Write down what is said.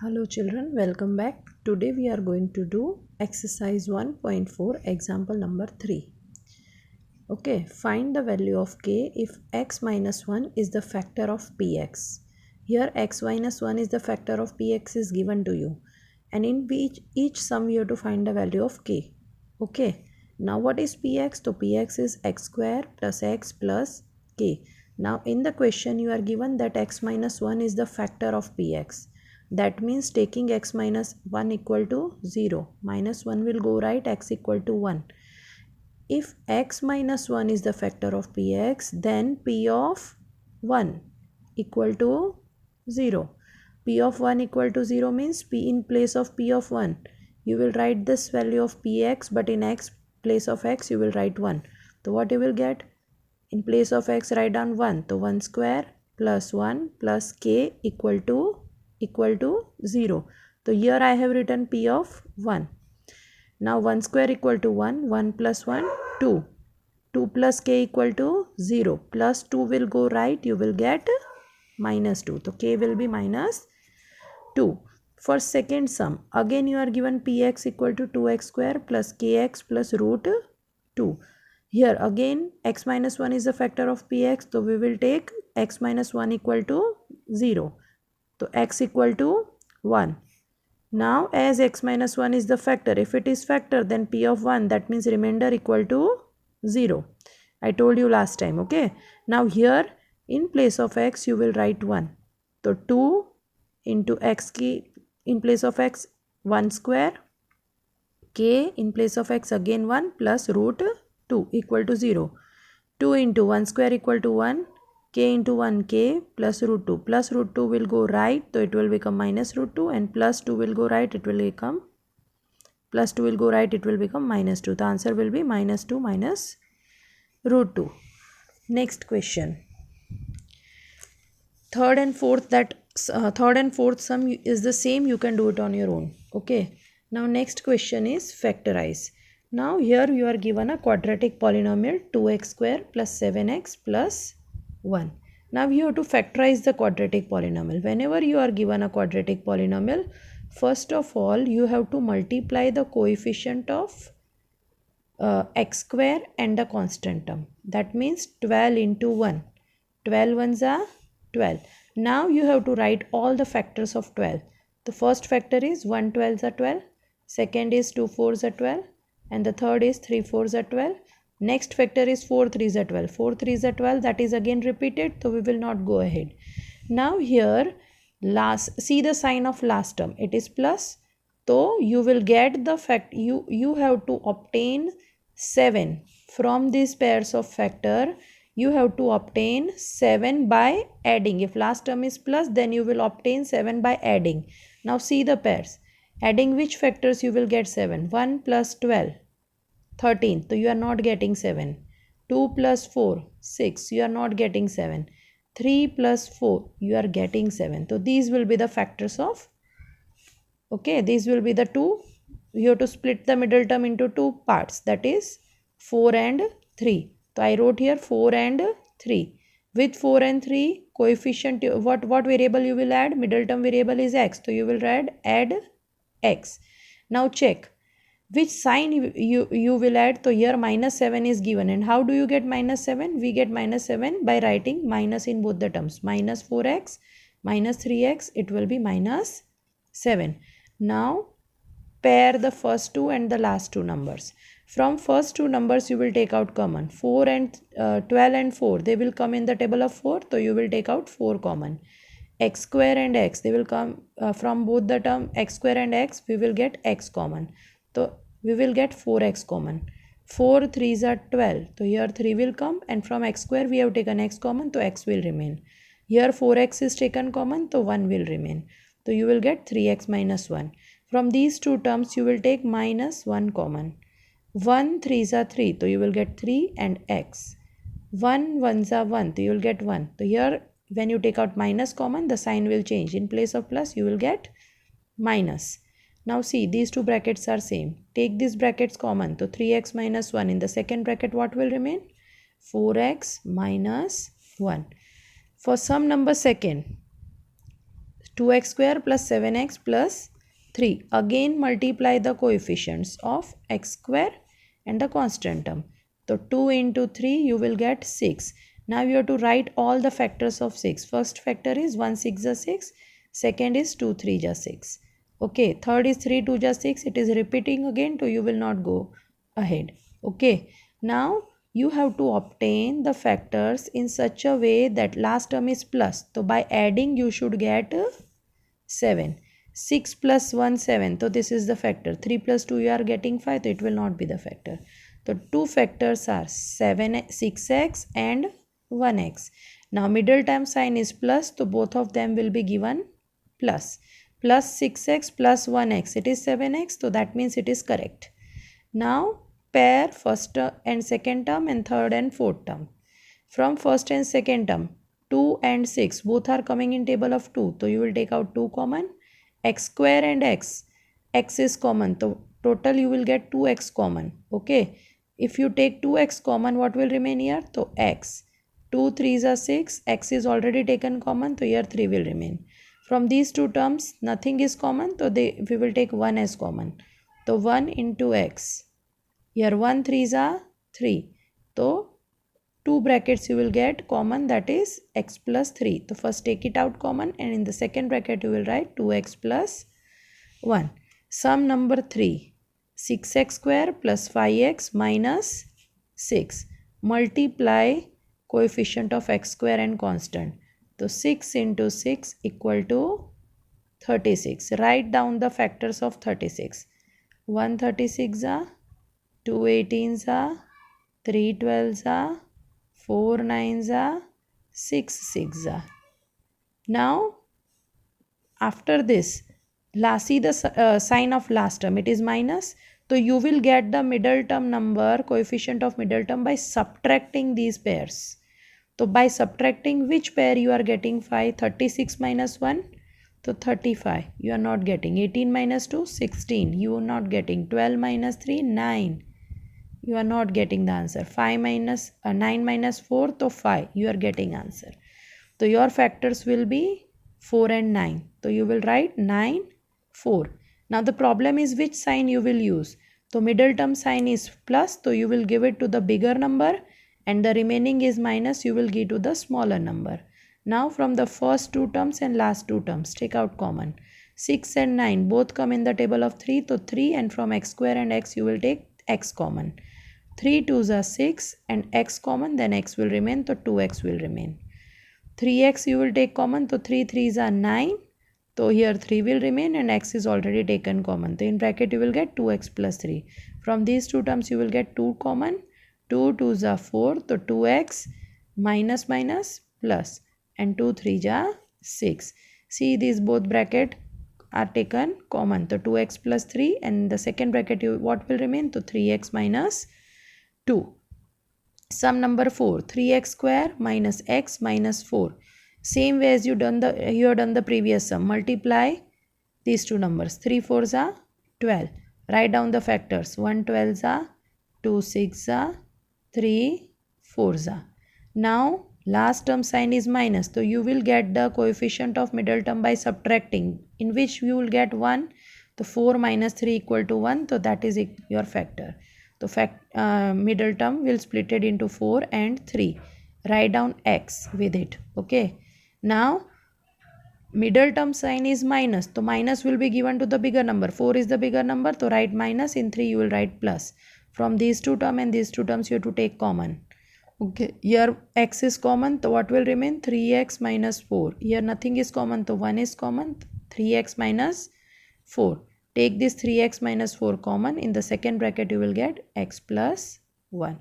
Hello children, welcome back. Today we are going to do exercise 1.4 example number 3. Okay, find the value of k if x minus 1 is the factor of px. Here x minus 1 is the factor of px is given to you. And in each sum you have to find the value of k. Okay, now what is px? So px is x square plus x plus k. Now in the question you are given that x minus 1 is the factor of px. That means taking x minus 1 equal to 0. Minus 1 will go right, x equal to 1. If x minus 1 is the factor of px, then p of 1 equal to 0. P of 1 equal to 0 means p in place of p of 1. You will write this value of px, but in x place of x you will write 1. So what you will get? In place of x write down 1. So 1 square plus 1 plus k equal to 0. So here I have written p of 1. Now 1 square equal to 1, 1 plus 1, 2. 2 plus k equal to 0. Plus 2 will go right, you will get minus 2. So k will be minus 2. For second sum, again you are given px equal to 2x square plus kx plus root 2. Here again x minus 1 is the factor of px, so we will take x minus 1 equal to 0. So x equal to 1. Now as x minus 1 is the factor, if it is factor then p of 1, that means remainder equal to 0. I told you last time, okay. Now here in place of x you will write 1. So 2 into x key in place of x 1 square, k in place of x again 1 plus root 2 equal to 0. 2 into 1 square equal to 1. K into 1 k plus root 2. Plus root 2 will go right, so it will become minus root 2, and plus 2 will go right, it will become minus 2. The answer will be minus 2 minus root 2. Next question. Third and fourth sum is the same, you can do it on your own. Okay. Now next question is factorize. Now here you are given a quadratic polynomial 2x square plus 7x plus 1. Now you have to factorize the quadratic polynomial. Whenever you are given a quadratic polynomial, first of all you have to multiply the coefficient of x square and the constant term. That means 12 into 1. 12 ones are 12. Now you have to write all the factors of 12. The first factor is 1 12s are 12. Second is 2 4s are 12. And the third is 3 4s are 12. Next factor is 4 3s are 12. 4 3s are 12. That is again repeated. So we will not go ahead. Now here see the sign of last term. It is plus. So you will get the fact you have to obtain 7 from these pairs of factor. You have to obtain 7 by adding. If last term is plus, then you will obtain 7 by adding. Now see the pairs. Adding which factors you will get 7? 1 plus 12, 13. So you are not getting 7. 2 plus 4, 6. You are not getting 7. 3 plus 4, you are getting 7. So these will be the factors of, okay, these will be the two. You have to split the middle term into two parts, that is 4 and 3. So I wrote here 4 and 3. With 4 and 3 coefficient, what variable you will add? Middle term variable is x. So you will add x. Now check which sign you will add. So here minus 7 is given. And how do you get minus 7? We get minus 7 by writing minus in both the terms. Minus 4x, minus 3x, it will be minus 7. Now pair the first two and the last two numbers. From first two numbers you will take out common. 4 and 12 and 4, they will come in the table of 4. So you will take out 4 common. X square and x, they will come from both the term x square and x, we will get x common. So we will get 4x common. 4 3s are 12. So here 3 will come, and from x square we have taken x common, so x will remain. Here 4x is taken common, so 1 will remain. So you will get 3x minus 1. From these two terms you will take minus 1 common. 1 3s are 3, so you will get 3 and x. 1 1s are 1, so you will get 1. So here when you take out minus common, the sign will change. In place of plus you will get minus. Now see, these two brackets are same. Take these brackets common. So 3x minus 1. In the second bracket what will remain? 4x minus 1. For sum number second, 2x square plus 7x plus 3. Again multiply the coefficients of x square and the constant term. So 2 into 3 you will get 6. Now you have to write all the factors of 6. First factor is 1 6 is 6. Second is 2 3 is 6. Okay. Third is 3 2 is 6. It is repeating again, so you will not go ahead. Okay. Now you have to obtain the factors in such a way that last term is plus. So by adding you should get 7. 6 plus 1 7. So this is the factor. 3 plus 2 you are getting 5. So it will not be the factor. So two factors are 6x and 1x. Now middle term sign is plus. So both of them will be given plus. Plus 6x plus 1x. It is 7x. So that means it is correct. Now pair first and second term and third and fourth term. From first and second term, 2 and 6 both are coming in table of 2. So you will take out 2 common. X square and x is common. So total you will get 2x common. Okay. If you take 2x common, what will remain here? So x. 2 3s are 6. X is already taken common. So here 3 will remain. From these two terms, nothing is common. So we will take 1 as common. So 1 into x. Here 1 3s are 3. So 2 brackets you will get common, that is x plus 3. So first take it out common, and in the second bracket you will write 2x plus 1. Sum number 3. 6x square plus 5x minus 6. Multiply coefficient of x square and constant. So 6 into 6 equal to 36. Write down the factors of 36. 136 are, 2 18s are, 3 12s are, 4 9s are, 6 6s are. Now after this, see the sign of last term, it is minus. So you will get the middle term number, coefficient of middle term, by subtracting these pairs. So by subtracting which pair you are getting 5? 36 minus 1. So 35 you are not getting. 18 minus 2 16 you are not getting. 12 minus 3 9 you are not getting the answer. 9 minus 4, so 5 you are getting answer. So your factors will be 4 and 9. So you will write 9 4. Now the problem is which sign you will use. So middle term sign is plus, so you will give it to the bigger number, and the remaining is minus, you will give to the smaller number. Now from the first two terms and last two terms, take out common. 6 and 9 both come in the table of 3. So 3, and from x square and x you will take x common. 3 2s are 6 and x common, then x will remain, so 2x will remain. 3x you will take common, so 3 3s are 9. So here 3 will remain and x is already taken common. So in bracket you will get 2x plus 3. From these two terms you will get 2 common. 2 2s are 4. So 2x minus minus plus, and 2 3s are 6. See, these both bracket are taken common. So 2x plus 3, and the second bracket what will remain? So 3x minus 2. Sum number 4. 3x square minus x minus 4. Same way as you have done the previous sum. Multiply these two numbers. 3 4s are 12. Write down the factors. 1 12s are, 2 6s are, 3 4s are. Now last term sign is minus. So you will get the coefficient of middle term by subtracting, in which you will get 1. So 4 minus 3 equal to 1. So that is your factor. So middle term will split it into 4 and 3. Write down x with it. Okay. Now middle term sign is minus. So minus will be given to the bigger number. 4 is the bigger number. So write minus. In 3 you will write plus. From these two terms and these two terms you have to take common. Okay. Here x is common. So what will remain? 3x minus 4. Here nothing is common. So 1 is common. 3x minus 4. Take this 3x minus 4 common. In the second bracket you will get x plus 1.